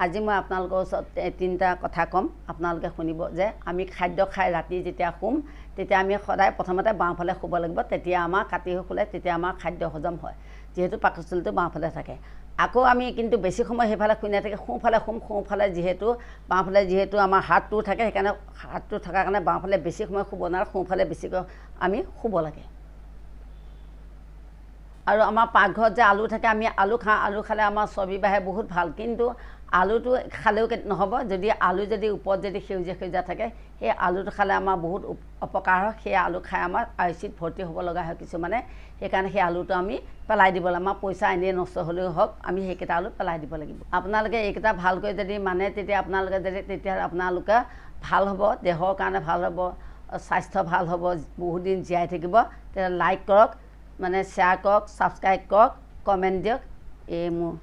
আজি মই আপোনালোকৰ ওচৰত তিনিটা কথা ক'ম আপোনালোকে শুনিব যে আমি খাদ্য খাই ৰাতি যেতিয়া শুম তেতিয়া আমি সদায় প্ৰথমতে বাওঁফালে শুব লাগিব তেতিয়া আমাৰ কাটি শুলে তেতিয়া আমাৰ খাদ্য হজম হয় যেহেতু পাকস্থলীটো বাওঁফালে থাকে আকৌ আমি কিন্তু বেছি সময় সেইফালে শুই নাথাকে সোঁফালে যিহেতু বাওঁফালে যিহেতু আমাৰ হাতটো থাকে সেইকাৰণে হাতটো থকাৰ কাৰণে বাওঁফালে বেছি সময় শুব নোৱাৰে সোঁফালে বেছিকৈ আমি শুব লাগে আৰু আমাৰ পাকঘৰত যে আলু থাকে আমি আলু খাওঁ আলু খালে আমাৰ চৰ্বি বাঢ়ে বহুত ভাল কিন্তু আলুটো খালেও নহ'ব যদি আলু যদি ওপৰত যদি সেউজীয়া থাকে সেই আলুটো খালে আমাৰ বহুত অপকাৰ হয় সেই আলু খাই আমাৰ আইচিত ভৰ্তি হ'ব লগা হয় কিছুমানে সেইকাৰণে সেই আলুটো আমি পেলাই দিব লাগে আমাৰ পইচা এনেই নষ্ট হ'লেও হওক আমি সেইকেইটা আলু পেলাই দিব লাগিব আপোনালোকে এইকেইটা ভালকৈ যদি মানে তেতিয়া আপোনালোকে ভাল হ'ব দেহৰ কাৰণে ভাল হ'ব স্বাস্থ্য ভাল হ'ব বহুত দিন জীয়াই থাকিব তেতিয়া লাইক কৰক মানে শ্বেয়াৰ কৰক ছাবস্ক্ৰাইব কৰক কমেণ্ট দিয়ক এই মোৰ